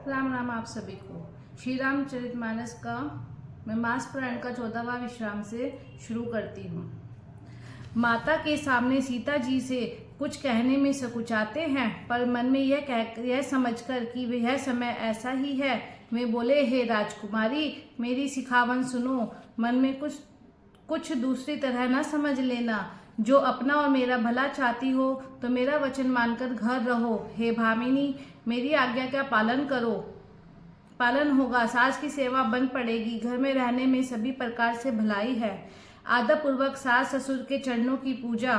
राम राम आप सभी को। श्री रामचरितमानस का मैं मास पुराण का 14वां विश्राम से शुरू करती हूँ। माता के सामने सीता जी से कुछ कहने में सकुचाते हैं, पर मन में यह समझकर कि वह समय ऐसा ही है, वे बोले, हे राजकुमारी, मेरी सिखावन सुनो। मन में कुछ दूसरी तरह न समझ लेना। जो अपना और मेरा भला चाहती हो तो मेरा वचन मानकर घर रहो। हे भामिनी, मेरी आज्ञा का पालन होगा। सास की सेवा बन पड़ेगी। घर में रहने में सभी प्रकार से भलाई है। आदर पूर्वक सास ससुर के चरणों की पूजा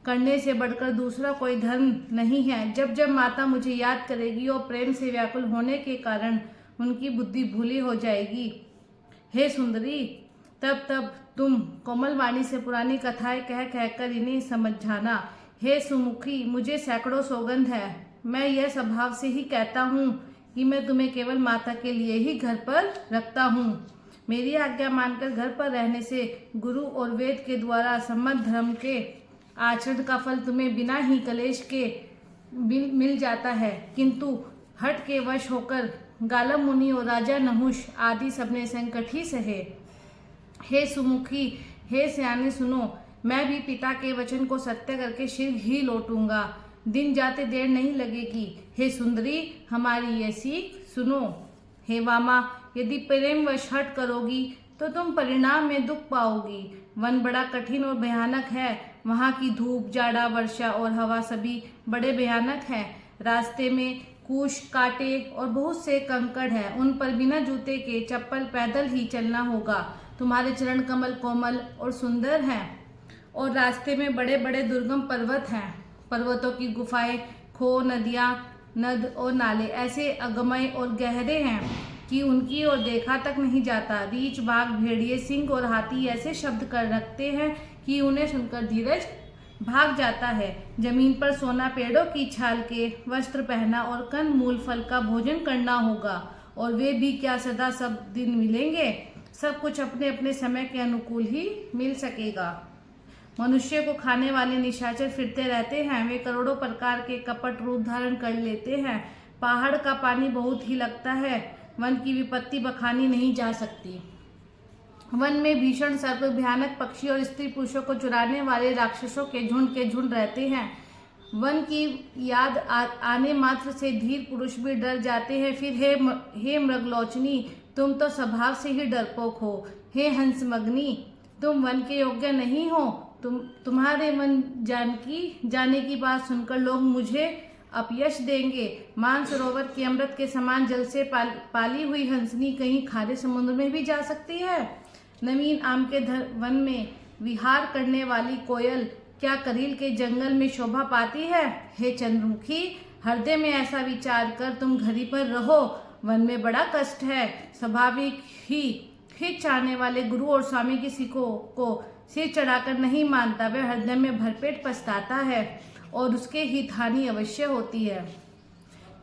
करने से बढ़कर दूसरा कोई धर्म नहीं है। जब जब माता मुझे याद करेगी और प्रेम से व्याकुल होने के कारण उनकी बुद्धि भूली हो जाएगी। हे सुंदरी, तब तुम कोमल वाणी से पुरानी कथाएं कह कहकर इन्हें समझाना। हे सुमुखी, मुझे सैकड़ों सौगंध है। मैं यह स्वभाव से ही कहता हूँ कि मैं तुम्हें केवल माता के लिए ही घर पर रखता हूँ। मेरी आज्ञा मानकर घर पर रहने से गुरु और वेद के द्वारा सम्मत धर्म के आचरण का फल तुम्हें बिना ही कलेश के मिल जाता है, किंतु हठ के वश होकर गालव मुनि और राजा नहुष आदि सबने संकट ही सहे। हे सुमुखी, हे सयाने, सुनो, मैं भी पिता के वचन को सत्य करके शीघ्र ही लौटूंगा। दिन जाते देर नहीं लगेगी। हे सुंदरी, हमारी ये सीख सुनो। हे वामा, यदि प्रेम वश हट करोगी तो तुम परिणाम में दुख पाओगी। वन बड़ा कठिन और भयानक है। वहाँ की धूप, जाड़ा, वर्षा और हवा सभी बड़े भयानक हैं। रास्ते में कूश, कांटे और बहुत से कंकड़ हैं। उन पर बिना जूते के चप्पल पैदल ही चलना होगा। तुम्हारे चरण कमल कोमल और सुंदर हैं और रास्ते में बड़े बड़े दुर्गम पर्वत हैं। पर्वतों की गुफाएं, खो, नदियाँ, नद और नाले ऐसे अगमय और गहरे हैं कि उनकी ओर देखा तक नहीं जाता। रीछ, बाघ, भेड़िए, सिंह और हाथी ऐसे शब्द कर रखते हैं कि उन्हें सुनकर धीरज भाग जाता है। जमीन पर सोना, पेड़ों की छाल के वस्त्र पहना और कंद मूल फल का भोजन करना होगा। और वे भी क्या सदा सब दिन मिलेंगे? सब कुछ अपने अपने समय के अनुकूल ही मिल सकेगा। मनुष्य को खाने वाले निशाचर फिरते रहते हैं। वे करोड़ों प्रकार के कपट रूप धारण कर लेते हैं। पहाड़ का पानी बहुत ही लगता है। वन की विपत्ति बखानी नहीं जा सकती। वन में भीषण सर्प, भयानक पक्षी और स्त्री पुरुषों को चुराने वाले राक्षसों के झुंड रहते हैं। वन की याद आने मात्र से धीर पुरुष भी डर जाते हैं। फिर हे मृगलोचनी, तुम तो स्वभाव से ही डरपोक हो। हे हंसमग्नि, तुम वन के योग्य नहीं हो। तुम्हारे वन जाने की बात सुनकर लोग मुझे अपयश देंगे। मानसरोवर की अमृत के समान जल से पाली हुई हंसनी कहीं खारे समुद्र में भी जा सकती है। नवीन आम के वन में विहार करने वाली कोयल क्या करील के जंगल में शोभा पाती है? हे चंद्रमुखी, हृदय में ऐसा विचार कर तुम घड़ी पर रहो। वन में बड़ा कष्ट है। स्वाभाविक ही हित चाहने वाले गुरु और स्वामी की सीखों को सिर चढ़ाकर नहीं मानता। वह हृदय में भरपेट पछताता है और उसके हित हानि अवश्य होती है।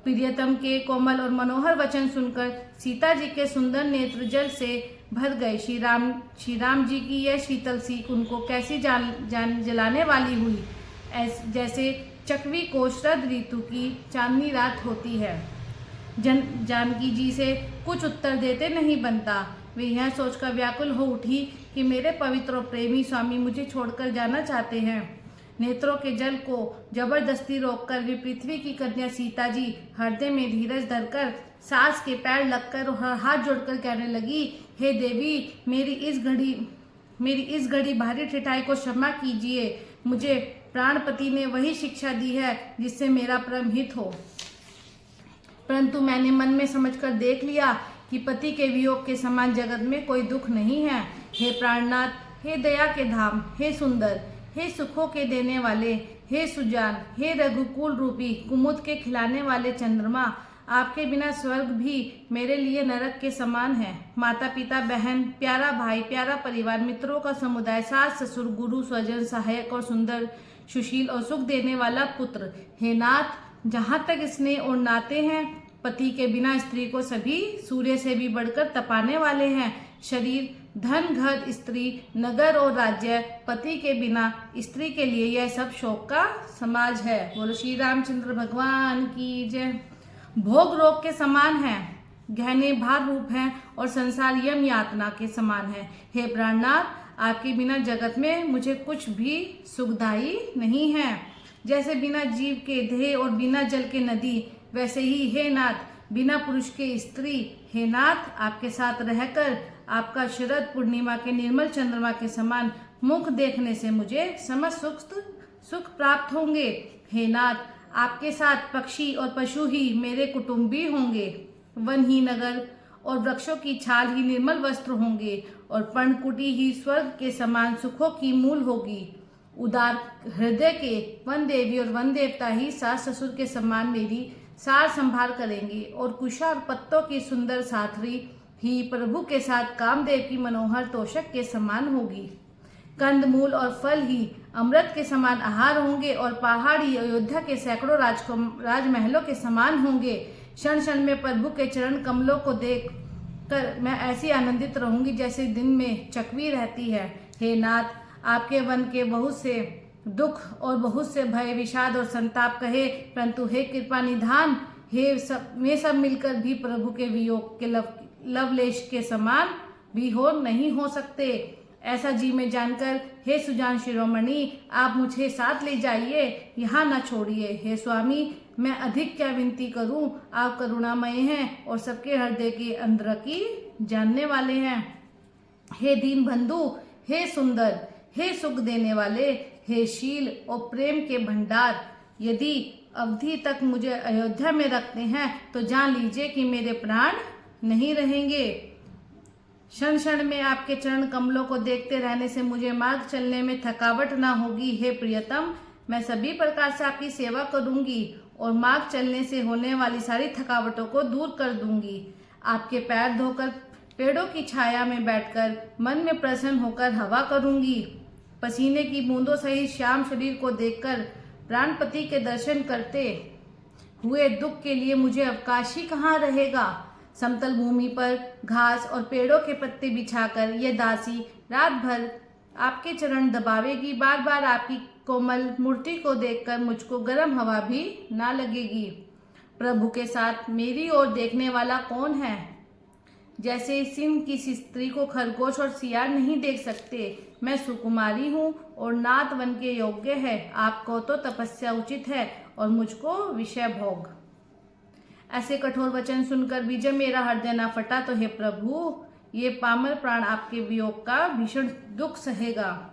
प्रियतम के कोमल और मनोहर वचन सुनकर सीता जी के सुंदर नेत्र जल से भर गए। श्री राम जी की यह शीतल सीख उनको कैसी जलाने वाली हुई, जैसे चकवी को शरद ऋतु की चांदनी रात होती है। जानकी जी से कुछ उत्तर देते नहीं बनता। वे यह सोचकर व्याकुल हो उठी कि मेरे पवित्र और प्रेमी स्वामी मुझे छोड़कर जाना चाहते हैं। नेत्रों के जल को जबरदस्ती रोककर वे पृथ्वी की कन्या सीता जी हृदय में धीरज धरकर सास के पैर लगकर और हाथ जोड़कर कहने लगी, हे देवी, मेरी इस घड़ी भारी ठिठाई को क्षमा कीजिए। मुझे प्राणपति ने वही शिक्षा दी है जिससे मेरा परम हित हो, परंतु मैंने मन में समझकर देख लिया कि पति के वियोग के समान जगत में कोई दुख नहीं है। हे प्राणनाथ, हे दया के धाम, हे सुंदर, हे सुखों के देने वाले, हे सुजान, हे रघुकुल रूपी कुमुद के खिलाने वाले चंद्रमा, आपके बिना स्वर्ग भी मेरे लिए नरक के समान है। माता पिता, बहन, प्यारा भाई, प्यारा परिवार, मित्रों का समुदाय, सास ससुर, गुरु, स्वजन, सहायक और सुंदर, सुशील और सुख देने वाला पुत्र। हे नाथ, जहाँ तक स्नेह और नाते हैं, पति के बिना स्त्री को सभी सूर्य से भी बढ़कर तपाने वाले हैं। शरीर, धन, घर, स्त्री, नगर और राज्य, पति के बिना स्त्री के लिए यह सब शोक का समाज है। बोलो श्री रामचंद्र भगवान की जय। भोग रोग के समान है, गहने भार रूप हैं और संसार यम यातना के समान है। हे प्राणनाथ, आपके बिना जगत में मुझे कुछ भी सुखदायी नहीं है। जैसे बिना जीव के देह और बिना जल के नदी, वैसे ही हे नाथ बिना पुरुष के स्त्री। हे नाथ, आपके साथ रहकर आपका शरद पूर्णिमा के निर्मल चंद्रमा के समान मुख देखने से मुझे समस्त सुख प्राप्त होंगे। हे नाथ, आपके साथ पक्षी और पशु ही मेरे कुटुंबी होंगे। वन ही नगर और वृक्षों की छाल ही निर्मल वस्त्र होंगे और पर्णकुटी ही स्वर्ग के समान सुखों की मूल होगी। उदार हृदय के वन देवी और वन देवता ही सास ससुर के समान मेरी सार संभाल करेंगे और कुशा और पत्तों की सुंदर साथरी ही प्रभु के साथ कामदेव की मनोहर तोषक के समान होगी। कंदमूल और फल ही अमृत के समान आहार होंगे और पहाड़ी अयोध्या के सैकड़ों राजमहलों के समान होंगे। क्षण क्षण में प्रभु के चरण कमलों को देख कर मैं ऐसी आनंदित रहूंगी जैसे दिन में चकवी रहती है। हे नाथ, आपके वन के बहुत से दुख और बहुत से भय विषाद और संताप कहे, परंतु हे कृपा निधान, हे सब मिलकर भी प्रभु के वियोग के लवलेश के समान भी नहीं हो सकते। ऐसा जी में जानकर हे सुजान शिरोमणि, आप मुझे साथ ले जाइए, यहाँ न छोड़िए। हे स्वामी, मैं अधिक क्या विनती करूं, आप करुणामय हैं और सबके हृदय के अंदर की जानने वाले हैं। हे दीन बंधु, हे सुंदर, हे सुख देने वाले, हे शील और प्रेम के भंडार, यदि अवधि तक मुझे अयोध्या में रखते हैं तो जान लीजिए कि मेरे प्राण नहीं रहेंगे। क्षण क्षण में आपके चरण कमलों को देखते रहने से मुझे मार्ग चलने में थकावट ना होगी। हे प्रियतम, मैं सभी प्रकार से आपकी सेवा करूंगी और मार्ग चलने से होने वाली सारी थकावटों को दूर कर दूंगी। आपके पैर धोकर पेड़ों की छाया में बैठकर मन में प्रसन्न होकर हवा करूंगी। पसीने की बूंदों सहित श्याम शरीर को देखकर प्राणपति के दर्शन करते हुए दुख के लिए मुझे अवकाश ही कहाँ रहेगा। समतल भूमि पर घास और पेड़ों के पत्ते बिछाकर यह दासी रात भर आपके चरण दबावेगी। बार बार आपकी कोमल मूर्ति को देखकर मुझको गर्म हवा भी ना लगेगी। प्रभु के साथ मेरी ओर देखने वाला कौन है? जैसे सिंह किसी स्त्री को खरगोश और सियार नहीं देख सकते, मैं सुकुमारी हूँ और नाथ वन के योग्य है। आपको तो तपस्या उचित है और मुझको विषय भोग। ऐसे कठोर वचन सुनकर भी जब मेरा हृदय न फटा तो हे प्रभु, ये पामर प्राण आपके वियोग का भीषण दुख सहेगा।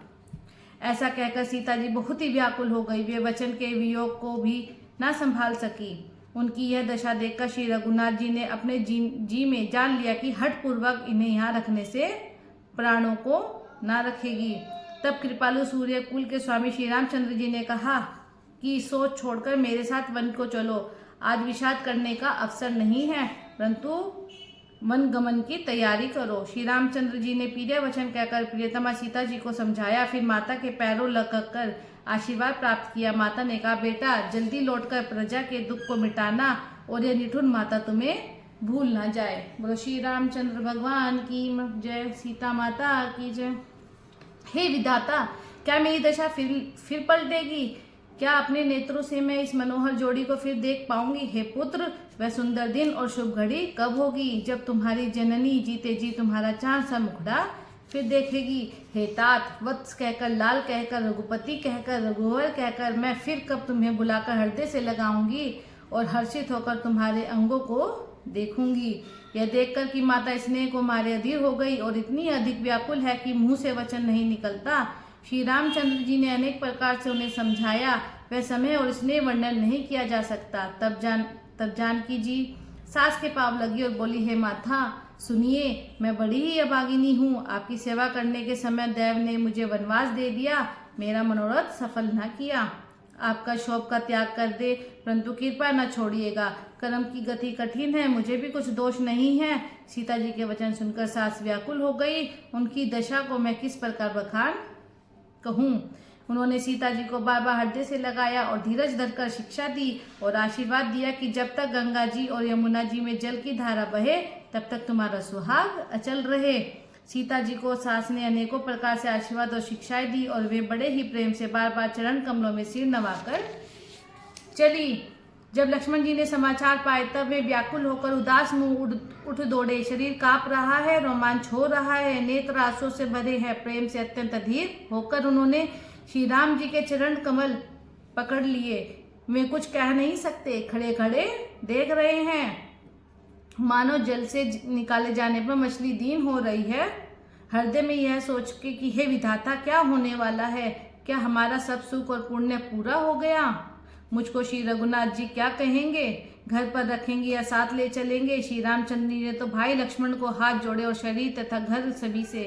ऐसा कहकर सीता जी बहुत ही व्याकुल हो गई। वे वचन के वियोग को भी ना संभाल सकी। उनकी यह दशा देखकर श्री रघुनाथ जी ने अपने जी में जान लिया कि हठ पूर्वक इन्हें यहाँ रखने से प्राणों को ना रखेगी। तब कृपालु सूर्य कुल के स्वामी श्री रामचंद्र जी ने कहा कि सोच छोड़कर मेरे साथ वन को चलो। आज विषाद करने का अवसर नहीं है, परंतु वन गमन की तैयारी करो। श्री रामचंद्र जी ने प्रिय वचन कहकर प्रियतमा सीता जी को समझाया। फिर माता के पैरों लगकर आशीर्वाद प्राप्त किया। माता ने कहा, बेटा जल्दी लौटकर प्रजा के दुख को मिटाना और यह निठुर माता तुम्हें भूल ना जाए। बोलो श्री रामचंद्र भगवान की जय, सीता माता की जय। हे विधाता, क्या मेरी दशा फिर पलटेगी? क्या अपने नेत्रों से मैं इस मनोहर जोड़ी को फिर देख पाऊंगी? हे पुत्र, वह सुंदर दिन और शुभ घड़ी कब होगी जब तुम्हारी जननी जीते जी तुम्हारा चांद सा मुखड़ा फिर देखेगी? हे तात, वत्स कहकर, लाल कहकर, रघुपति कहकर, रघुवर कहकर मैं फिर कब तुम्हें बुलाकर हृदय से लगाऊंगी और हर्षित होकर तुम्हारे अंगों को देखूंगी। यह देखकर कि माता स्नेह को मारे अधीर हो गई और इतनी अधिक व्याकुल है कि मुंह से वचन नहीं निकलता। श्री रामचंद्र जी ने अनेक प्रकार से उन्हें समझाया। वह समय और स्नेह वर्णन नहीं किया जा सकता। तब जानकी जी सास के पांव लगी और बोली, हे माता सुनिए, मैं बड़ी ही अभागिनी हूँ। आपकी सेवा करने के समय देव ने मुझे वनवास दे दिया, मेरा मनोरथ सफल न किया। आपका शोभ का त्याग कर दे, परंतु कृपा न छोड़िएगा। कर्म की गति कठिन है, मुझे भी कुछ दोष नहीं है। सीता जी के वचन सुनकर सास व्याकुल हो गई। उनकी दशा को मैं किस प्रकार बखान कहूँ। उन्होंने सीता जी को बार बार हृदय से लगाया और धीरज धरकर शिक्षा दी और आशीर्वाद दिया कि जब तक गंगा जी और यमुना जी में जल की धारा बहे तब तक तुम्हारा सुहाग अचल रहे। सीता जी को सास ने अनेकों प्रकार से आशीर्वाद और शिक्षाएं दी और वे बड़े ही प्रेम से बार बार चरण कमलों में सिर नवाकर चली। जब लक्ष्मण जी ने समाचार पाए तब वे व्याकुल होकर उदास मुंह उठ दौड़े। शरीर कांप रहा है, रोमांच हो रहा है, नेत्र आंसुओं से भरे हैं। प्रेम से अत्यंत अधीर होकर उन्होंने श्री राम जी के चरण कमल पकड़ लिए। वे कुछ कह नहीं सकते, खड़े खड़े देख रहे हैं, मानो जल से निकाले जाने पर मछली दीन हो रही है। हृदय में यह सोच के कि हे विधाता, क्या होने वाला है? क्या हमारा सब सुख और पुण्य पूरा हो गया? मुझको श्री रघुनाथ जी क्या कहेंगे? घर पर रखेंगे या साथ ले चलेंगे? श्री रामचंद्र जी ने तो भाई लक्ष्मण को हाथ जोड़े और शरीर तथा घर सभी से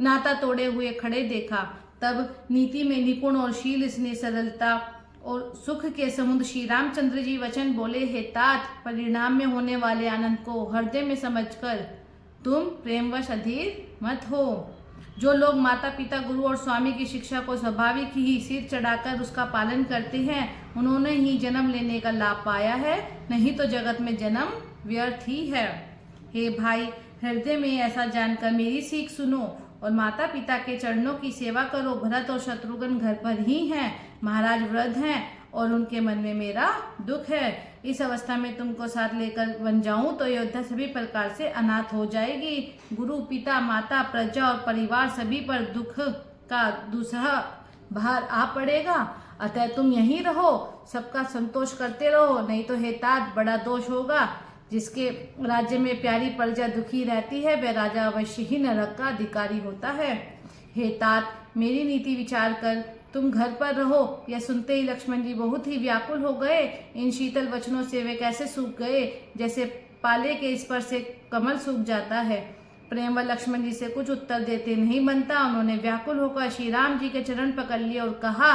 नाता तोड़े हुए खड़े देखा। तब नीति में निपुण और शील स्नेह सरलता और सुख के समुद्र श्री रामचंद्र जी वचन बोले, हे तात, परिणाम में होने वाले आनंद को हृदय में समझकर तुम प्रेमवश अधीर मत हो। जो लोग माता पिता गुरु और स्वामी की शिक्षा को स्वाभाविक ही सिर चढ़ाकर उसका पालन करते हैं, उन्होंने ही जन्म लेने का लाभ पाया है, नहीं तो जगत में जन्म व्यर्थ ही है। हे भाई, हृदय में ऐसा जानकर मेरी सीख सुनो और माता पिता के चरणों की सेवा करो। भरत और शत्रुघ्न घर पर ही हैं, महाराज वृद्ध हैं और उनके मन में मेरा दुख है। इस अवस्था में तुमको साथ लेकर बन जाऊं तो अयोध्या सभी प्रकार से अनाथ हो जाएगी। गुरु पिता माता प्रजा और परिवार सभी पर दुख का दूसरा भार आ पड़ेगा। अतः तुम यहीं रहो, सबका संतोष करते रहो, नहीं तो हे तात, बड़ा दोष होगा। जिसके राज्य में प्यारी प्रजा दुखी रहती है, वह राजा अवश्य ही नरक का अधिकारी होता है। हे तात, मेरी नीति विचार कर तुम घर पर रहो। यह सुनते ही लक्ष्मण जी बहुत ही व्याकुल हो गए। इन शीतल वचनों से वे कैसे सूख गए, जैसे पाले के स्पर्श से कमल सूख जाता है। प्रेम व लक्ष्मण जी से कुछ उत्तर देते नहीं बनता। उन्होंने व्याकुल होकर श्री राम जी के चरण पकड़ लिए और कहा,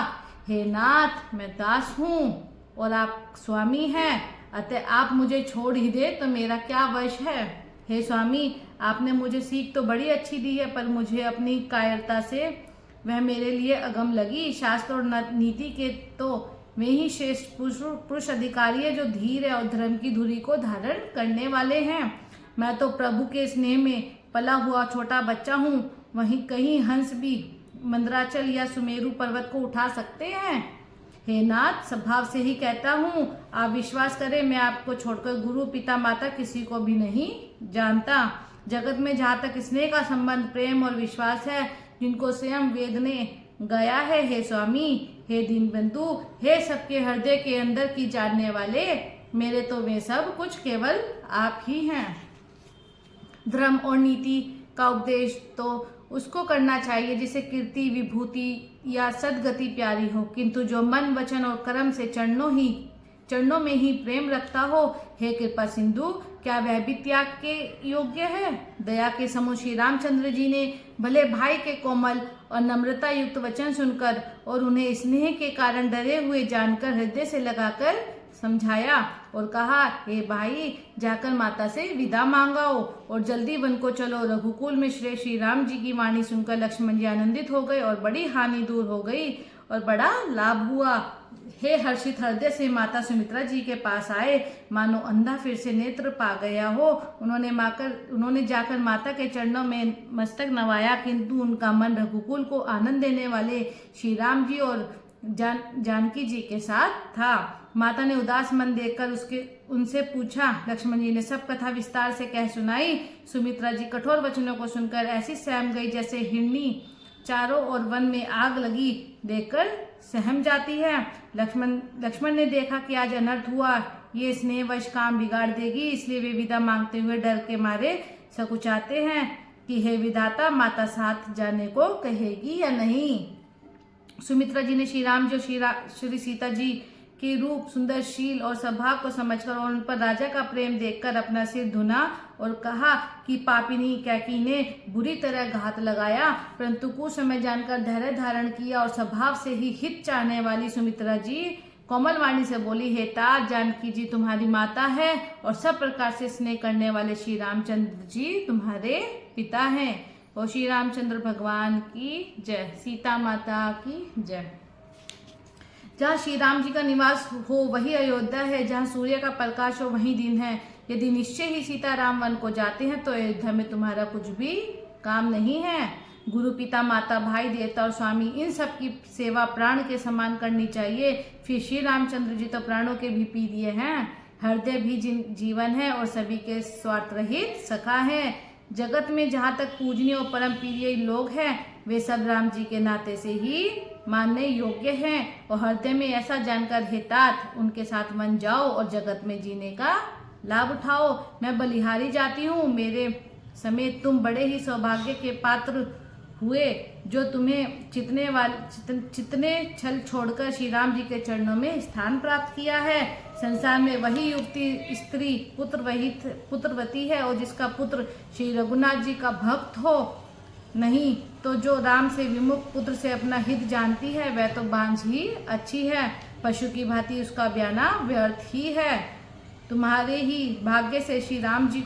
हे नाथ, मैं दास हूँ और आप स्वामी हैं, अतः आप मुझे छोड़ ही दे तो मेरा क्या वश है। हे स्वामी, आपने मुझे सीख तो बड़ी अच्छी दी है, पर मुझे अपनी कायरता से वह मेरे लिए अगम लगी। शास्त्र और नीति के तो वे ही श्रेष्ठ पुरुष अधिकारी है जो धीर है और धर्म की धुरी को धारण करने वाले हैं। मैं तो प्रभु के स्नेह में पला हुआ छोटा बच्चा हूँ। वहीं कहीं हंस भी मंदराचल या सुमेरु पर्वत को उठा सकते हैं। हे नाथ, स्वभाव से ही कहता हूँ, आप विश्वास करें, मैं आपको छोड़कर गुरु पिता माता किसी को भी नहीं जानता। जगत में जहाँ तक स्नेह का संबंध, प्रेम और विश्वास है, जिनको स्वयं वेद ने गया है, हे स्वामी, हे दीनबंधु, हे सबके हृदय के अंदर की जानने वाले, मेरे तो वे सब कुछ केवल आप ही हैं। धर्म और नीति का उपदेश तो उसको करना चाहिए जिसे कीर्ति, विभूति या सदगति प्यारी हो, किंतु जो मन वचन और कर्म से चरणों में ही प्रेम रखता हो, हे कृपा सिंधु, क्या वह भी त्याग के योग्य है? दया के समूह श्री रामचंद्र जी ने भले भाई के कोमल और नम्रता युक्त वचन सुनकर और उन्हें स्नेह के कारण डरे हुए जानकर हृदय से लगाकर समझाया और कहा, हे भाई, जाकर माता से विदा मांगाओ और जल्दी वन को चलो। रघुकुल में श्री राम जी की वाणी सुनकर लक्ष्मण जी आनंदित हो गए और बड़ी हानि दूर हो गई और बड़ा लाभ हुआ। हे हर्षित हृदय से माता सुमित्रा जी के पास आए, मानो अंधा फिर से नेत्र पा गया हो। उन्होंने जाकर माता के चरणों में मस्तक नवाया, किंतु उनका मन रघुकुल को आनंद देने वाले श्री राम जी और जानकी जी के साथ था। माता ने उदास मन देखकर उनसे पूछा। लक्ष्मण जी ने सब कथा विस्तार से कह सुनाई। सुमित्रा जी कठोर वचनों को सुनकर ऐसी सहम गई जैसे हिरनी चारों ओर वन में आग लगी देखकर सहम जाती है। लक्ष्मण ने देखा कि आज अनर्थ हुआ, ये स्नेहवश काम बिगाड़ देगी, इसलिए वे विदा मांगते हुए डर के मारे सकुचाते हैं कि हे विधाता, माता साथ जाने को कहेगी या नहीं। सुमित्रा जी ने श्री राम जी और श्री सीता जी के रूप, सुंदरशील और स्वभाव को समझकर और उन पर राजा का प्रेम देखकर अपना सिर धुना और कहा कि पापिनी कैकी ने बुरी तरह घात लगाया, परंतु कुछ समय जानकर धैर्य धारण किया और स्वभाव से ही हित चाहने वाली सुमित्रा जी कोमल वाणी से बोली, हे तात, जानकी जी तुम्हारी माता है और सब प्रकार से स्नेह करने वाले श्री रामचंद्र जी तुम्हारे पिता हैं। और श्री रामचंद्र भगवान की जय, सीता माता की जय। जहाँ श्री राम जी का निवास हो वही अयोध्या है, जहाँ सूर्य का प्रकाश हो वही दिन है। यदि निश्चय ही सीता राम वन को जाते हैं तो अयोध्या में तुम्हारा कुछ भी काम नहीं है। गुरु, पिता, माता, भाई, देवता और स्वामी, इन सब की सेवा प्राण के समान करनी चाहिए। फिर श्री रामचंद्र जी तो प्राणों के भी प्रिय हैं, हृदय भी जीवन है और सभी के स्वार्थ रहित सखा है। जगत में जहाँ तक पूजनीय और परम प्रिय लोग हैं वे सब राम जी के नाते से ही मानने योग्य हैं, और हृदय में ऐसा जानकर हे तात उनके साथ मन जाओ और जगत में जीने का लाभ उठाओ। मैं बलिहारी जाती हूँ, मेरे समेत तुम बड़े ही सौभाग्य के पात्र हुए जो तुम्हें चितने छल छोड़कर श्री राम जी के चरणों में स्थान प्राप्त किया है। संसार में वही युवती स्त्री पुत्रवती है और जिसका पुत्र श्री रघुनाथ जी का भक्त हो, नहीं तो जो राम से विमुख पुत्र से अपना हित जानती है वह तो बांझ ही अच्छी है, पशु की भांति उसका ब्याना व्यर्थ ही है। तुम्हारे ही भाग्य से श्री राम जी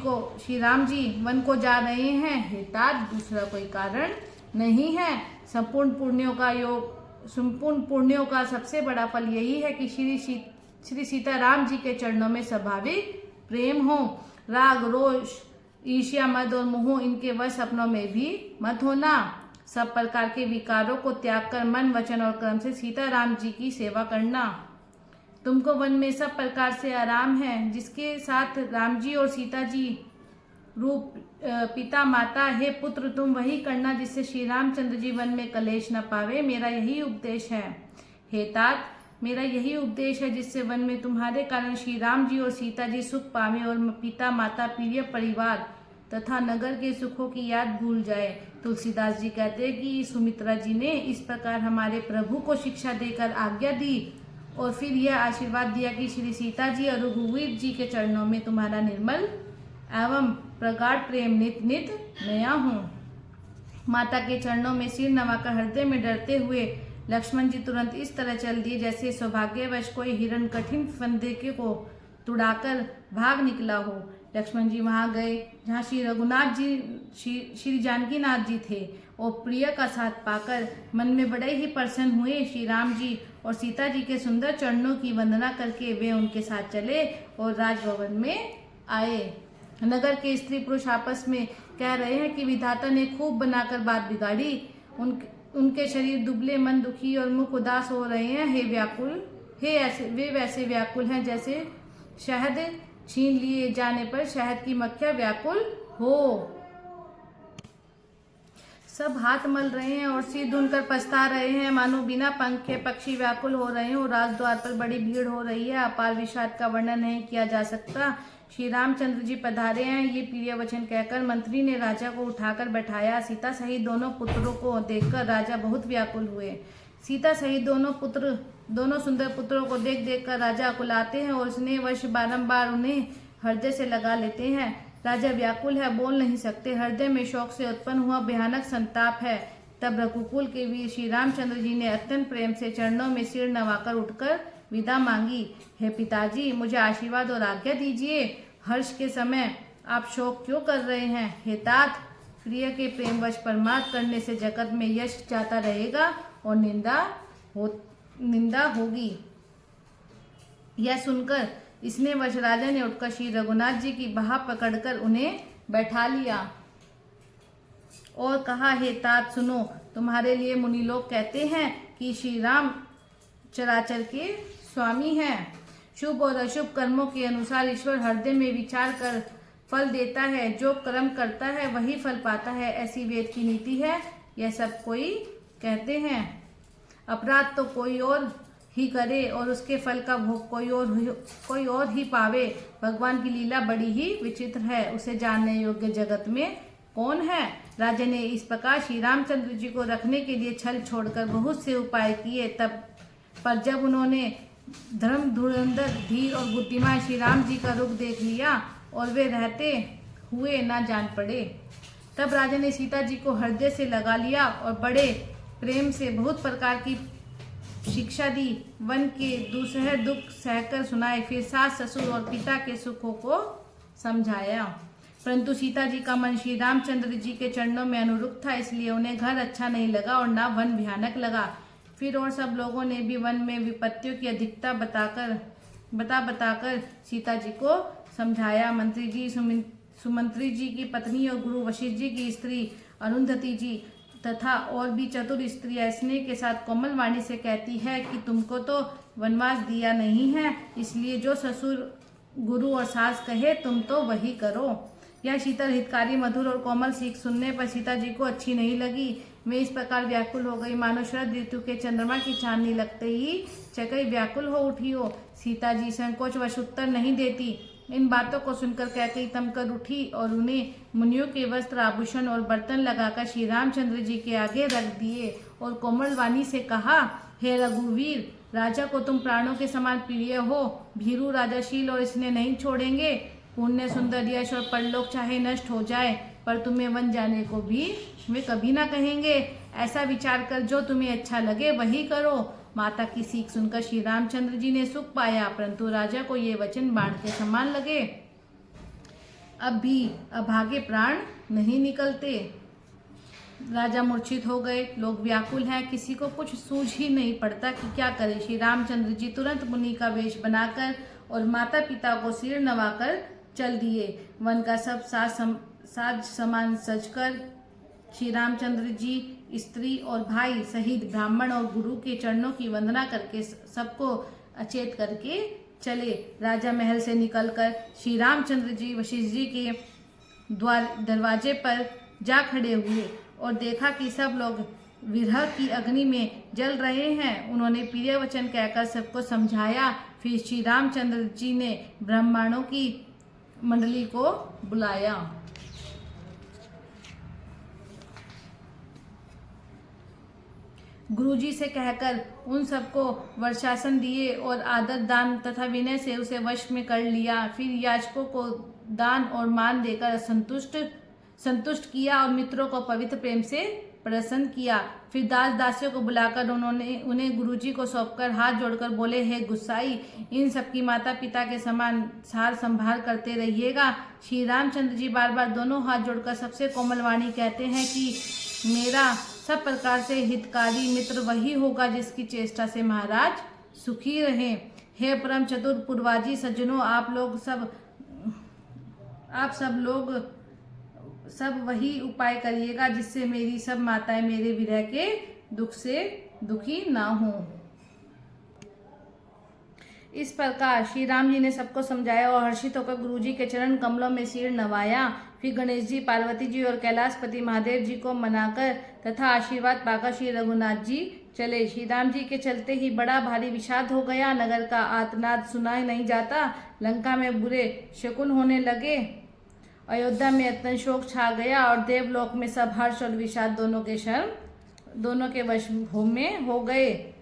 वन को जा रहे हैं हे तात, दूसरा कोई कारण नहीं है। संपूर्ण पुण्यों का सबसे बड़ा फल यही है कि श्री सीता राम जी के चरणों में स्वाभाविक प्रेम हो। राग, रोष, ईर्ष्या, मद और मोह इनके वश अपनों में भी मत होना। सब प्रकार के विकारों को त्याग कर मन, वचन और कर्म से सीता राम जी की सेवा करना। तुमको वन में सब प्रकार से आराम है, जिसके साथ राम जी और सीता जी रूप पिता माता हे पुत्र तुम वही करना जिससे श्री रामचंद्र जी वन में कलेश न पावे। मेरा यही उपदेश है हे तात, मेरा यही उपदेश है जिससे वन में तुम्हारे कारण श्री राम जी और सीता जी सुख पावे और पिता माता, प्रिय परिवार तथा नगर के सुखों की याद भूल जाए। तुलसीदास जी कहते हैं कि सुमित्रा जी ने इस प्रकार हमारे प्रभु को शिक्षा देकर आज्ञा दी और फिर यह आशीर्वाद दिया कि श्री सीता जी और रघुवीर जी के चरणों में तुम्हारा निर्मल एवं प्रगाढ़ प्रेम नित नित नया हूँ। माता के चरणों में सिर नवाकर हृदय में डरते हुए लक्ष्मण जी तुरंत इस तरह चल दिए जैसे सौभाग्यवश कोई हिरण कठिन फंदे को तुड़ाकर भाग निकला हो। लक्ष्मण जी वहां गए जहाँ श्री रघुनाथ जी श्री जानकी नाथ जी थे और प्रिय का साथ पाकर मन में बड़े ही प्रसन्न हुए। श्री राम जी और सीता जी के सुंदर चरणों की वंदना करके वे उनके साथ चले और राजभवन में आए। नगर के स्त्री पुरुष आपस में कह रहे हैं कि विधाता ने खूब बनाकर बात बिगाड़ी। उनके शरीर दुबले, मन दुखी और मुख उदास हो रहे हैं। वे वैसे व्याकुल हैं जैसे शहद छीन लिए जाने पर शहद की मक्खियां व्याकुल हो। सब हाथ मल रहे हैं और सिर धुनकर पछता रहे हैं, मानो बिना पंख के पक्षी व्याकुल हो रहे हैं और राजद्वार पर बड़ी भीड़ हो रही है। अपार विषाद का वर्णन नहीं किया जा सकता। श्री रामचंद्र जी पधारे हैं, ये प्रिय वचन कहकर मंत्री ने राजा को उठाकर बैठाया। सीता सहित दोनों पुत्रों को देखकर राजा बहुत व्याकुल हुए। सीता सहित दोनों सुंदर पुत्रों को देख कर राजा अकुलाते हैं और स्नेहवश बारंबार उन्हें हृदय से लगा लेते हैं। राजा व्याकुल है, बोल नहीं सकते, हृदय में शोक से उत्पन्न हुआ भयानक संताप है। तब रघुकुल के वीर श्री रामचंद्र जी ने अत्यंत प्रेम से चरणों में सिर नवाकर उठकर विदा मांगी। हे पिताजी, मुझे आशीर्वाद और आज्ञा दीजिए। हर्ष के समय आप शोक क्यों कर रहे हैं? हे तात, प्रिय के प्रेमवश परमार्थ करने से जगत में यश जाता रहेगा और निंदा होगी। यह सुनकर इसने वश राजा ने उठकर श्री रघुनाथ जी की बाह पकड़कर उन्हें बैठा लिया और कहा, हे तात सुनो, तुम्हारे लिए मुनि लोग कहते हैं कि श्री राम चराचर के स्वामी हैं। शुभ और अशुभ कर्मों के अनुसार ईश्वर हृदय में विचार कर फल देता है। जो कर्म करता है वही फल पाता है, ऐसी वेद की नीति है। यह सब कोई कहते हैं। अपराध तो कोई और ही करे और उसके फल का भोग कोई और ही पावे। भगवान की लीला बड़ी ही विचित्र है, उसे जानने योग्य जगत में कौन है? राजा ने इस प्रकार श्री रामचंद्र जी को रखने के लिए छल छोड़कर बहुत से उपाय किए। पर जब उन्होंने धर्म धुरंधर, धीर और बुद्धिमान श्री राम जी का रुख देख लिया और वे रहते हुए न जान पड़े, तब राजा ने सीता जी को हृदय से लगा लिया और बड़े प्रेम से बहुत प्रकार की शिक्षा दी। वन के दूसरे दुख सहकर सुनाए, फिर सास ससुर और पिता के सुखों को समझाया। परंतु सीता जी का मन श्री रामचंद्र जी के चरणों में अनुरुक्त था, इसलिए उन्हें घर अच्छा नहीं लगा और न वन भयानक लगा। फिर और सब लोगों ने भी वन में विपत्तियों की अधिकता बताकर सीता जी को समझाया। मंत्री जी, सुमंत्री जी की पत्नी और गुरु वशिष्ठ जी की स्त्री अरुंधति जी तथा और भी चतुर स्त्रियां स्नेह के साथ कोमल वाणी से कहती है कि तुमको तो वनवास दिया नहीं है, इसलिए जो ससुर, गुरु और सास कहे तुम तो वही करो। यह शीतल, हितकारी, मधुर और कोमल सीख सुनने पर सीता जी को अच्छी नहीं लगी। वे इस प्रकार व्याकुल हो गई मानो शरद ऋतु के चंद्रमा की चांदनी लगते ही चकई व्याकुल हो उठी हो। सीता जी संकोच वश उत्तर नहीं देती। इन बातों को सुनकर कैकेयी तमकर उठी और उन्हें मुनियों के वस्त्र, आभूषण और बर्तन लगाकर श्री रामचंद्र जी के आगे रख दिए और कोमल वाणी से कहा, हे रघुवीर, राजा को तुम प्राणों के समान प्रिय हो। भीरू राजाशील और इसने नहीं छोड़ेंगे। पुण्य, सुंदर, यश और परलोक चाहे नष्ट हो जाए, पर तुम्हें वन जाने को भी वे कभी ना कहेंगे। ऐसा विचार कर जो तुम्हें अच्छा लगे वही करो। माता की सीख सुनकर श्री रामचंद्र जी ने सुख पाया, परंतु राजा को ये वचन बाण के समान लगे। अब भी अभागे प्राण नहीं निकलते। राजा मूर्छित हो गए, लोग व्याकुल हैं, किसी को कुछ सूझ ही नहीं पड़ता कि क्या करे। श्री रामचंद्र जी तुरंत मुनि का वेश बनाकर और माता पिता को सिर नवाकर चल दिए। वन का सब साज सामान सजकर श्री रामचंद्र जी स्त्री और भाई सहित ब्राह्मण और गुरु के चरणों की वंदना करके सबको अचेत करके चले। राजा महल से निकलकर श्री रामचंद्र जी वशिष्ठ जी के दरवाजे पर जा खड़े हुए और देखा कि सब लोग विरह की अग्नि में जल रहे हैं। उन्होंने प्रिय वचन कहकर सबको समझाया। फिर श्री रामचंद्र जी ने ब्राह्मणों की मंडली को बुलाया। गुरुजी से कहकर उन सबको वर्षासन दिए और आदर, दान तथा विनय से उसे वश में कर लिया। फिर याचकों को दान और मान देकर संतुष्ट किया और मित्रों को पवित्र प्रेम से प्रसन्न किया। फिर दास दासियों को बुलाकर उन्हें गुरुजी को सौंपकर हाथ जोड़कर बोले, हे गुस्साई, इन सबकी माता पिता के समान सार संभाल करते रहिएगा। श्री रामचंद्र जी बार बार दोनों हाथ जोड़कर सबसे कोमल वाणी कहते हैं कि मेरा सब प्रकार से हितकारी मित्र वही होगा जिसकी चेष्टा से महाराज सुखी रहे। हे परम चतुर पूर्वाजी सज्जनों, आप सब वही उपाय करिएगा जिससे मेरी सब माताएं मेरे विरह के दुख से दुखी ना हो। इस प्रकार श्री राम जी ने सबको समझाया और हर्षित होकर गुरुजी के चरण कमलों में सिर नवाया। फिर गणेश जी, पार्वती जी और कैलाशपति महादेव जी को मनाकर तथा आशीर्वाद पाकर श्री रघुनाथ जी चले। श्री राम जी के चलते ही बड़ा भारी विषाद हो गया। नगर का आर्तनाद सुना ही नहीं जाता। लंका में बुरे शकुन होने लगे। अयोध्या में अत्यंत शोक छा गया और देवलोक में सब हर्ष और विषाद दोनों के वश में हो गए।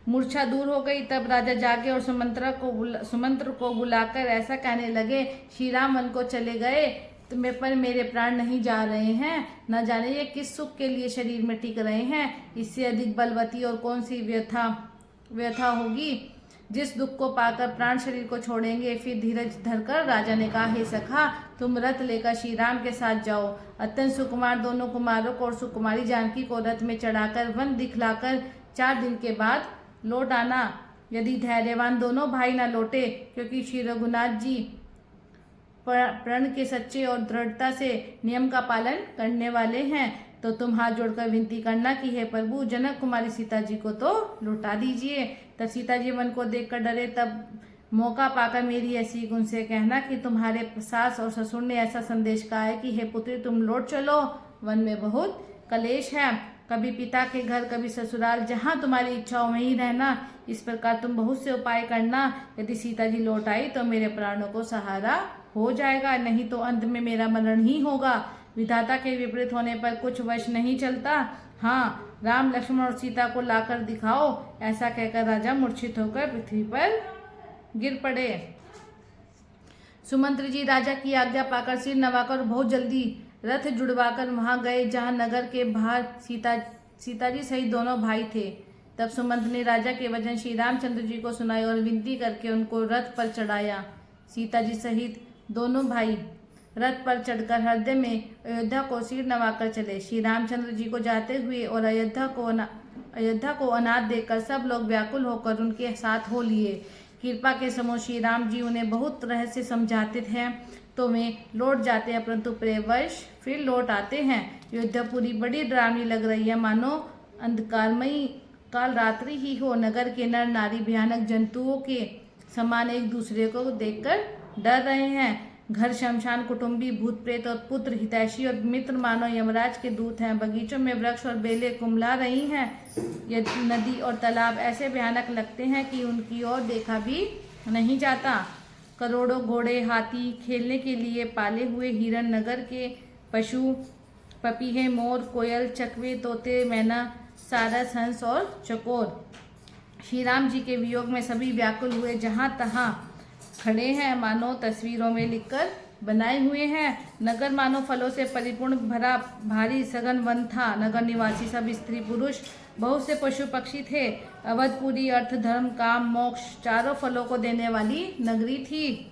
मूर्छा दूर हो गई। तब राजा जागे और सुमंत्र को बुलाकर ऐसा कहने लगे, श्री राम वन को चले गए पर मेरे प्राण नहीं जा रहे हैं। न जाने ये किस सुख के लिए शरीर में टिक रहे हैं। इससे अधिक बलवती और कौन सी व्यथा होगी। जिस दुख को पाकर प्राण शरीर को छोड़ेंगे। फिर धीरज धरकर राजा ने कहा, हे सखा, तुम रथ लेकर श्री राम के साथ जाओ। अत्यंत सुकुमार दोनों कुमारों को और सुकुमारी जानकी को रथ में चढ़ाकर वन दिखलाकर 4 दिन के बाद लौट आना। यदि धैर्यवान दोनों भाई न लौटे, क्योंकि श्री रघुनाथ जी प्रण के सच्चे और दृढ़ता से नियम का पालन करने वाले हैं, तो तुम हाथ जोड़कर विनती करना कि हे प्रभु, जनक कुमारी सीता जी को तो लौटा दीजिए। तब सीता जी मन को देखकर डरे। तब मौका पाकर मेरी ऐसी गुण से कहना कि तुम्हारे सास और ससुर ने ऐसा संदेश कहा है कि हे पुत्री, तुम लौट चलो, वन में बहुत कलेश है। कभी पिता के घर, कभी ससुराल, जहाँ तुम्हारी इच्छा हो वहीं रहना। इस प्रकार तुम बहुत से उपाय करना। यदि सीता जी लौट आई तो मेरे प्राणों को सहारा हो जाएगा, नहीं तो अंत में मेरा मरण ही होगा। विधाता के विपरीत होने पर कुछ वश नहीं चलता। हाँ, राम, लक्ष्मण और सीता को लाकर दिखाओ। ऐसा कहकर राजा मूर्छित होकर पृथ्वी पर गिर पड़े। सुमंत्र जी राजा की आज्ञा पाकर सिर नवाकर बहुत जल्दी रथ जुड़वाकर वहां गए जहां नगर के बाहर सीता जी सहित दोनों भाई थे। तब सुमंत्र ने राजा के वचन श्री रामचंद्र जी को सुनाए और विनती करके उनको रथ पर चढ़ाया। सीता जी सहित दोनों भाई रथ पर चढ़कर हृदय में अयोध्या को सिर नवाकर चले। श्री रामचंद्र जी को जाते हुए और अयोध्या को अनाथ देखकर सब लोग व्याकुल होकर उनके साथ हो लिए। कृपा के समूह श्री राम जी उन्हें बहुत रहस्य समझाते हैं तो वे लौट जाते हैं, परंतु प्रेमवश फिर लौट आते हैं। अयोध्यापुरी बड़ी डरावनी लग रही है, मानो अंधकारमयी काल रात्रि ही हो। नगर के नर नारी भयानक जंतुओं के समान एक दूसरे को देखकर डर रहे हैं। घर शमशान, कुटुंबी, भूत प्रेत और पुत्र, हितैषी और मित्र मानो यमराज के दूत हैं। बगीचों में वृक्ष और बेलें कुम्हला रही हैं। ये नदी और तालाब ऐसे भयानक लगते हैं कि उनकी ओर देखा भी नहीं जाता। करोड़ों घोड़े, हाथी, खेलने के लिए पाले हुए हिरण, नगर के पशु, पपीहे, मोर, कोयल, चकवे, तोते, मैना, सारस, हंस और चकोर श्री राम जी के वियोग में सभी व्याकुल हुए, जहाँ तहाँ खड़े हैं, मानो तस्वीरों में लिखकर बनाए हुए हैं। नगर मानो फलों से परिपूर्ण भरा भारी सघन वन था। नगर निवासी सब स्त्री पुरुष, बहुत से पशु पक्षी थे। अवधपुरी अर्थ, धर्म, काम, मोक्ष चारों फलों को देने वाली नगरी थी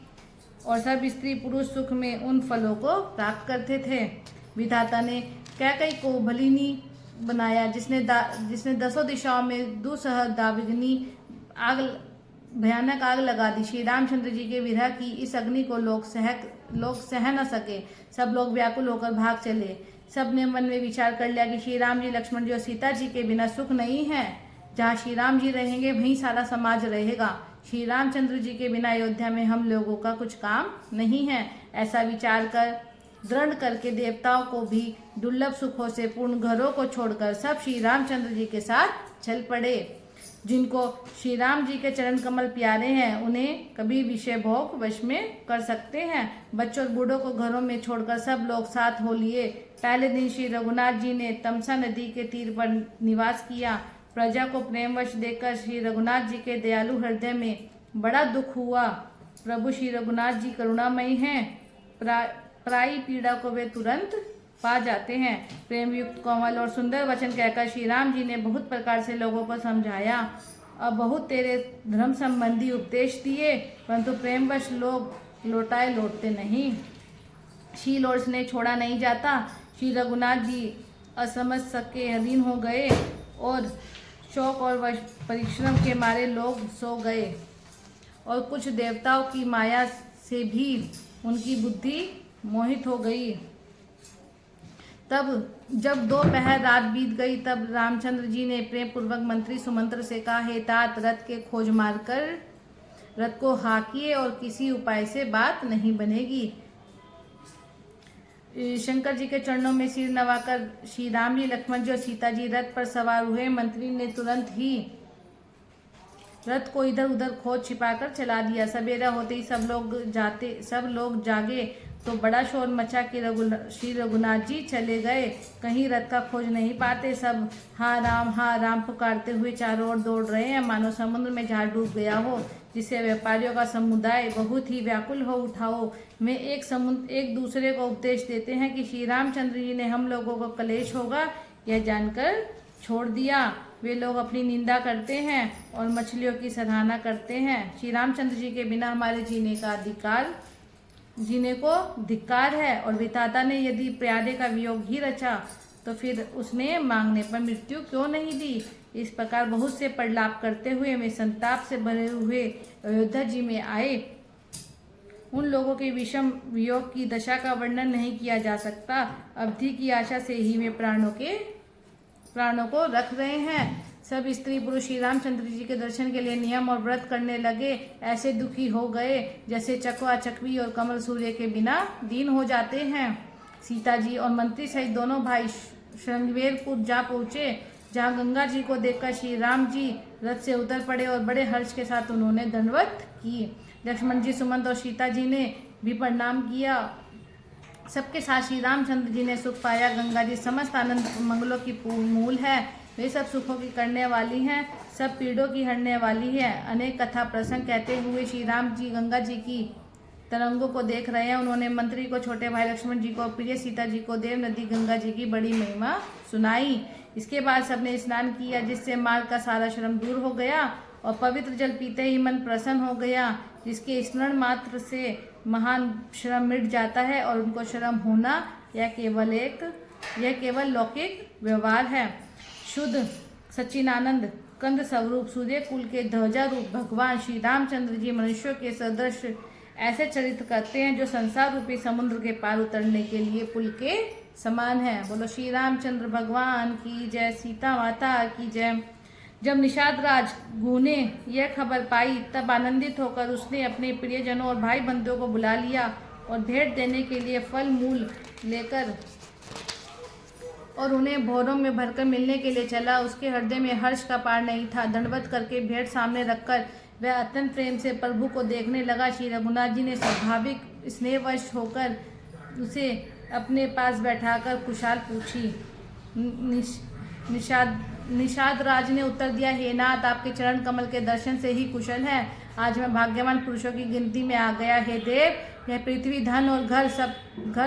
और सब स्त्री पुरुष सुख में उन फलों को प्राप्त करते थे। विधाता ने कैकई को भलिनी बनाया, जिसने दसों दिशाओं में दुसह दाविग्नि भयानक आग लगा दी। श्री रामचंद्र जी के विरह की इस अग्नि को लोग सह न सके। सब लोग व्याकुल होकर भाग चले। सब ने मन में विचार कर लिया कि श्री राम जी, लक्ष्मण जी और सीता जी के बिना सुख नहीं है। जहाँ श्री राम जी रहेंगे वहीं सारा समाज रहेगा। श्री रामचंद्र जी के बिना अयोध्या में हम लोगों का कुछ काम नहीं है। ऐसा विचार कर दृढ़ करके देवताओं को भी दुर्लभ सुखों से पूर्ण घरों को छोड़कर सब श्री रामचंद्र जी के साथ चल पड़े। जिनको श्री राम जी के चरण कमल प्यारे हैं, उन्हें कभी विषय भोग वश में कर सकते हैं। बच्चों और बूढ़ों को घरों में छोड़कर सब लोग साथ हो लिए। पहले दिन श्री रघुनाथ जी ने तमसा नदी के तीर पर निवास किया। प्रजा को प्रेमवश देखकर श्री रघुनाथ जी के दयालु हृदय में बड़ा दुख हुआ। प्रभु श्री रघुनाथ जी करुणामयी हैं, पराई पीड़ा को वे तुरंत पा जाते हैं। प्रेम युक्त कोमल और सुंदर वचन कहकर श्री राम जी ने बहुत प्रकार से लोगों को समझाया और बहुत तेरे धर्म संबंधी उपदेश दिए, परंतु प्रेमवश लोग लौटाए लौटते नहीं। श्री लौट ने छोड़ा नहीं जाता। श्री रघुनाथ जी असमझ के अधीन हो गए और शौक और परिश्रम के मारे लोग सो गए और कुछ देवताओं की माया से भी उनकी बुद्धि मोहित हो गई। तब जब दोपहर रात बीत गई, तब रामचंद्र जी ने प्रेम पूर्वक मंत्री सुमंत्र से कहा, हे तात, रथ के खोज मारकर रथ को हाकिए और किसी उपाय से बात नहीं बनेगी। शंकर जी के चरणों में सिर नवाकर श्री राम जी, लक्ष्मण जी और सीता जी रथ पर सवार हुए। मंत्री ने तुरंत ही रथ को इधर उधर खोज छिपाकर चला दिया। सवेरा होते ही सब लोग जागे तो बड़ा शोर मचा कि श्री रघुनाथ जी चले गए। कहीं रथ का खोज नहीं पाते। सब हाँ राम पुकारते हुए चारों ओर दौड़ रहे हैं, मानो समुद्र में जहाज डूब गया हो, जिससे व्यापारियों का समुदाय बहुत ही व्याकुल हो उठाओ। वे एक दूसरे को उपदेश देते हैं कि श्री रामचंद्र जी ने हम लोगों को कलेश होगा यह जानकर छोड़ दिया। वे लोग अपनी निंदा करते हैं और मछलियों की सराहना करते हैं। श्री रामचंद्र जी के बिना हमारे जीने को धिक्कार है। और विधाता ने यदि प्यारे का वियोग ही रचा तो फिर उसने मांगने पर मृत्यु क्यों नहीं दी। इस प्रकार बहुत से प्रलाप करते हुए वे संताप से भरे हुए अयोध्या जी में आए। उन लोगों के विषम वियोग की दशा का वर्णन नहीं किया जा सकता। अवधि की आशा से ही वे प्राणों को रख रहे हैं। सब स्त्री पुरुष श्री रामचंद्र जी के दर्शन के लिए नियम और व्रत करने लगे। ऐसे दुखी हो गए जैसे चकवा चकवी और कमल सूर्य के बिना दीन हो जाते हैं। सीता जी और मंत्री सहित दोनों भाई श्रृंगवेरपुर जा पहुँचे, जहाँ गंगा जी को देखकर श्री राम जी रथ से उतर पड़े और बड़े हर्ष के साथ उन्होंने दंडवत की। लक्ष्मण जी, सुमंत और सीता जी ने भी प्रणाम किया। सबके साथ श्री रामचंद्र जी ने सुख पाया। गंगा जी समस्त आनंद मंगलों की मूल है। वे सब सुखों की करने वाली हैं, सब पीड़ों की हरने वाली है। अनेक कथा प्रसंग कहते हुए श्री राम जी गंगा जी की तरंगों को देख रहे हैं। उन्होंने मंत्री को, छोटे भाई लक्ष्मण जी को, प्रिय सीता जी को देव नदी गंगा जी की बड़ी महिमा सुनाई। इसके बाद सबने स्नान किया, जिससे मार्ग का सारा श्रम दूर हो गया और पवित्र जल पीते ही मन प्रसन्न हो गया। जिसके स्मरण मात्र से महान श्रम मिट जाता है और उनको श्रम होना यह केवल लौकिक व्यवहार है। शुद्ध सच्चिदानंद कंद स्वरूप सूर्य कुल के ध्वजा रूप भगवान श्री रामचंद्र जी मनुष्यों के सदृश ऐसे चरित्र करते हैं जो संसार रूपी समुद्र के पार उतरने के लिए पुल के समान है। बोलो श्री रामचंद्र भगवान की जय, सीता माता की जय। जब निषाद राज गुह ने यह खबर पाई तब आनंदित होकर उसने अपने प्रियजनों और भाई बंधुओं को बुला लिया और भेंट देने के लिए फल मूल लेकर और उन्हें भोरों में भरकर मिलने के लिए चला। उसके हृदय में हर्ष का पार नहीं था। दंडवत करके भेंट सामने रखकर वह अत्यंत प्रेम से प्रभु को देखने लगा। श्री रघुनाथ जी ने स्वाभाविक स्नेहवश होकर उसे अपने पास बैठाकर कुशल पूछी। निषाद राज ने उत्तर दिया, हे नाथ, आपके चरण कमल के दर्शन से ही कुशल है। आज मैं भाग्यवान पुरुषों की गिनती में आ गया। हे देव, यह पृथ्वी, धन और घर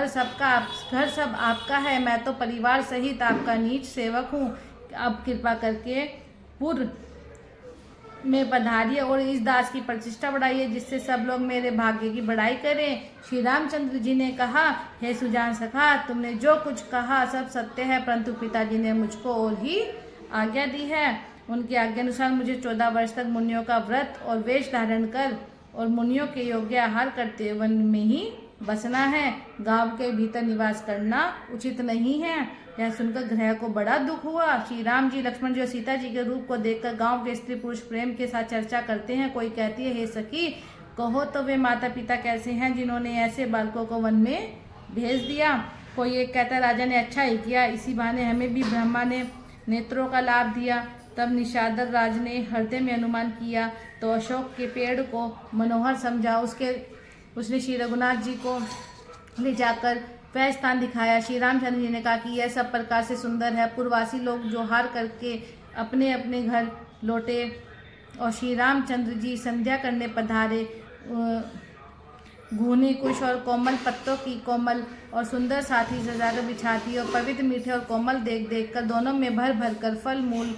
सब आपका है। मैं तो परिवार सहित आपका नीच सेवक हूँ। अब कृपा करके पुर में पधारिए और इस दास की प्रतिष्ठा बढ़ाइए जिससे सब लोग मेरे भाग्य की बड़ाई करें। श्री रामचंद्र जी ने कहा, हे सुजान सखा, तुमने जो कुछ कहा सब सत्य है, परंतु पिताजी ने मुझको और ही आज्ञा दी है। उनकी आज्ञा अनुसार मुझे 14 वर्ष तक मुनियों का व्रत और वेश धारण कर और मुनियों के योग्य आहार करते वन में ही बसना है। गांव के भीतर निवास करना उचित नहीं है। यह सुनकर ग्रह को बड़ा दुख हुआ। श्री राम जी, लक्ष्मण जी और सीता जी के रूप को देखकर गांव के स्त्री पुरुष प्रेम के साथ चर्चा करते हैं। कोई कहती है, हे सखी, कहो तो वे माता पिता कैसे हैं जिन्होंने ऐसे बालकों को वन में भेज दिया। कोई एक कहता है, राजा ने अच्छा ही किया, इसी बहाने हमें भी ब्रह्मा ने नेत्रों का लाभ दिया। तब निषादर राज ने हृदय में अनुमान किया तो अशोक के पेड़ को मनोहर समझा। उसने श्री रघुनाथ जी को ले जाकर वह स्थान दिखाया। श्री रामचंद्र जी ने कहा कि यह सब प्रकार से सुंदर है। पूर्ववासी लोग जो हार करके अपने अपने घर लौटे और श्री रामचंद्र जी संध्या करने पधारे। घूनी कुश और कोमल पत्तों की कोमल और सुंदर साथी सजाकर बिछाती और पवित्र मीठे और कोमल देख देख कर दोनों में भर भर कर फल मूल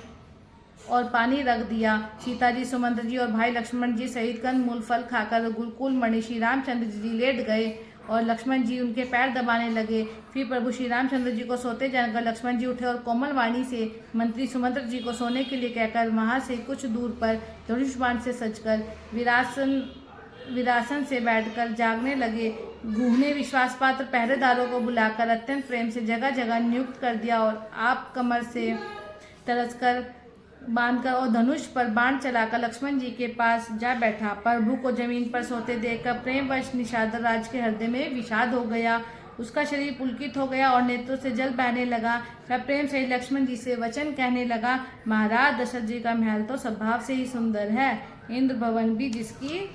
और पानी रख दिया। सीता जी, सुमंत्र जी और भाई लक्ष्मण जी सहित कंद मूल फल खाकर गुरुकुल मणि श्री रामचंद्र जी लेट गए और लक्ष्मण जी उनके पैर दबाने लगे। फिर प्रभु श्री रामचंद्र जी को सोते जानकर लक्ष्मण जी उठे और कोमल वाणी से मंत्री सुमंत्र जी को सोने के लिए कहकर वहां से कुछ दूर पर धनुष बाण से सजकर विरासन से बैठकर जागने लगे। गुह ने विश्वास पात्र पहरेदारों को बुलाकर अत्यंत प्रेम से जगह जगह नियुक्त कर दिया और आप कमर से तरसकर बांधकर और धनुष पर बाण चलाकर लक्ष्मण जी के पास जा बैठा। प्रभु को जमीन पर सोते देखकर प्रेमवश निषाद राज के हृदय में विषाद हो गया। उसका शरीर पुलकित हो गया और नेत्रों से जल बहने लगा। वह प्रेम से लक्ष्मण जी से वचन कहने लगा, महाराज, दशरथ जी का महल तो स्वभाव से ही सुंदर है। इंद्र भवन भी जिसकी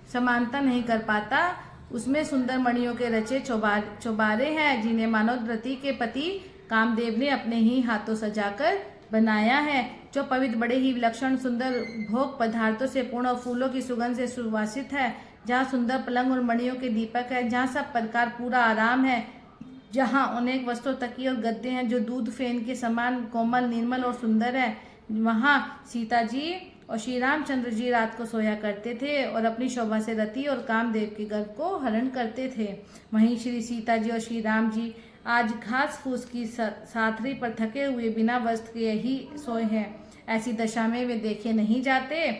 समानता नहीं कर पाता, उसमें सुंदर मणियों के रचे चौबारे हैं जिन्हें मानव रति के पति कामदेव ने अपने ही हाथों सजाकर बनाया है। जो पवित्र बड़े ही विलक्षण सुंदर भोग पदार्थों से पूर्ण और फूलों की सुगंध से सुवासित है। जहाँ सुंदर पलंग और मणियों के दीपक है, जहाँ सब प्रकार पूरा आराम है, जहाँ अनेक वस्त्रों तकिए और गद्दे हैं जो दूध फेन के समान कोमल, निर्मल और सुंदर है। वहाँ सीता जी और श्री रामचंद्र जी रात को सोया करते थे और अपनी शोभा से रति और कामदेव के गर्भ को हरण करते थे। वहीं श्री सीता जी और श्री राम जी आज घास फूस की साथरी पर थके हुए बिना वस्त्र के ही सोए हैं। ऐसी दशा में वे देखे नहीं जाते।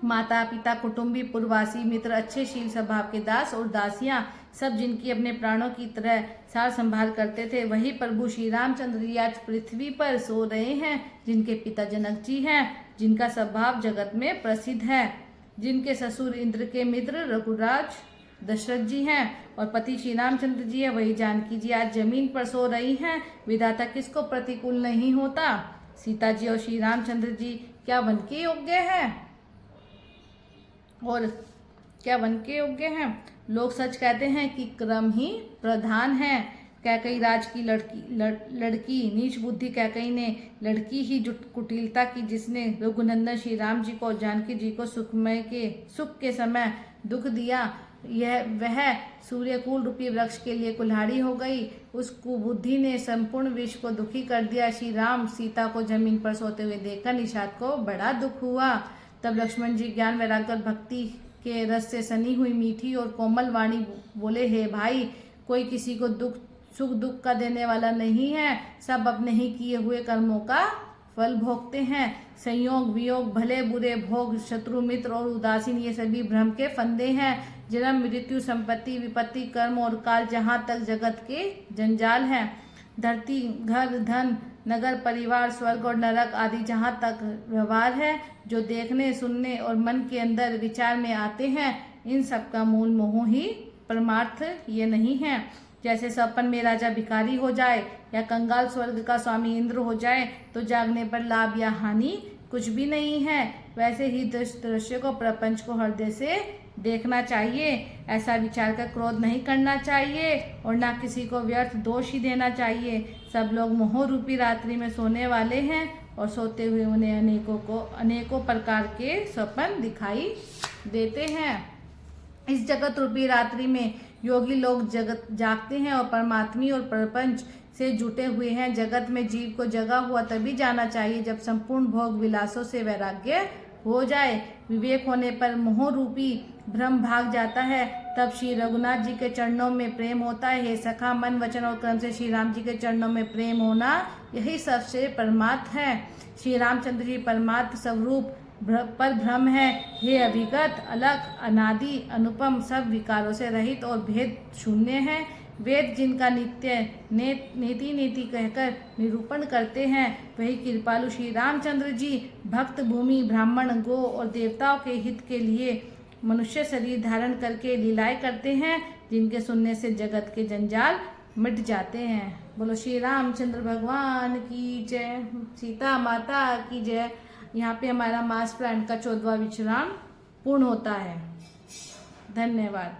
माता पिता, कुटुंबी, पूर्ववासी, मित्र, अच्छे शील स्वभाव के दास और दासियां, सब जिनकी अपने प्राणों की तरह सार संभाल करते थे, वही प्रभु श्री रामचंद्र जी आज पृथ्वी पर सो रहे हैं। जिनके पिता जनक जी हैं, जिनका स्वभाव जगत में प्रसिद्ध है, जिनके ससुर इंद्र के मित्र रघुराज दशरथ जी हैं और पति श्री रामचंद्र जी है, वही जानकी जी आज जमीन पर सो रही हैं। विधाता किसको प्रतिकूल नहीं होता। सीता जी और श्री रामचंद्र जी क्या वन के योग्य है और क्या वन के योग्य हैं। लोग सच कहते हैं कि क्रम ही प्रधान है। कैकई राज की लड़की नीच बुद्धि कैकई ने लड़की ही कुटिलता की, जिसने रघुनंदन श्री राम जी को जानकी जी को सुख के समय दुख दिया। वह सूर्यकुल रूपी वृक्ष के लिए कुल्हाड़ी हो गई। उस कुबुद्धि ने संपूर्ण विश्व को दुखी कर दिया। श्री राम सीता को जमीन पर सोते हुए देखकर निषाद को बड़ा दुख हुआ। तब लक्ष्मण जी ज्ञान वैराग्य और भक्ति के रस से सनी हुई मीठी और कोमल वाणी बोले, हे भाई, कोई किसी को दुख सुख दुख का देने वाला नहीं है। सब अपने ही किए हुए कर्मों का फल भोगते हैं। संयोग वियोग, भले बुरे भोग, शत्रु मित्र और उदासीन, ये सभी भ्रम के फंदे हैं। जन्म मृत्यु, संपत्ति विपत्ति, कर्म और काल, जहाँ तक जगत के जंजाल हैं। धरती, घर, धन, नगर, परिवार, स्वर्ग और नरक आदि जहाँ तक व्यवहार है, जो देखने सुनने और मन के अंदर विचार में आते हैं, इन सब का मूल मोह ही परमार्थ ये नहीं है। जैसे सपन में राजा भिखारी हो जाए या कंगाल स्वर्ग का स्वामी इंद्र हो जाए तो जागने पर लाभ या हानि कुछ भी नहीं है, वैसे ही दृश्य को, प्रपंच को हृदय से देखना चाहिए। ऐसा विचार कर क्रोध नहीं करना चाहिए और ना किसी को व्यर्थ दोष ही देना चाहिए। सब लोग मोह रूपी रात्रि में सोने वाले हैं और सोते हुए उन्हें अनेकों प्रकार के स्वप्न दिखाई देते हैं। इस जगत रूपी रात्रि में योगी लोग जगत जागते हैं और परमात्मी और प्रपंच से जुटे हुए हैं। जगत में जीव को जगा हुआ तभी जाना चाहिए जब संपूर्ण भोग विलासों से वैराग्य हो जाए। विवेक होने पर मोह रूपी भ्रम भाग जाता है, तब श्री रघुनाथ जी के चरणों में प्रेम होता है। हे सखा, मन वचन और कर्म से श्री राम जी के चरणों में प्रेम होना, यही सबसे परमार्थ है। श्री रामचंद्र जी परमार्थ स्वरूप पर भ्रम है। हे अभिगत, अलग, अनादि, अनुपम, सब विकारों से रहित और भेद शून्य है। वेद जिनका नित्य नीति कहकर निरूपण करते हैं, वही कृपालु श्री रामचंद्र जी भक्त, भूमि, ब्राह्मण, गो और देवताओं के हित के लिए मनुष्य शरीर धारण करके लीलाएं करते हैं, जिनके सुनने से जगत के जंजाल मिट जाते हैं। बोलो श्री रामचंद्र भगवान की जय, सीता माता की जय। यहाँ पे हमारा मास प्लांट का 14वां विश्राम पूर्ण होता है। धन्यवाद।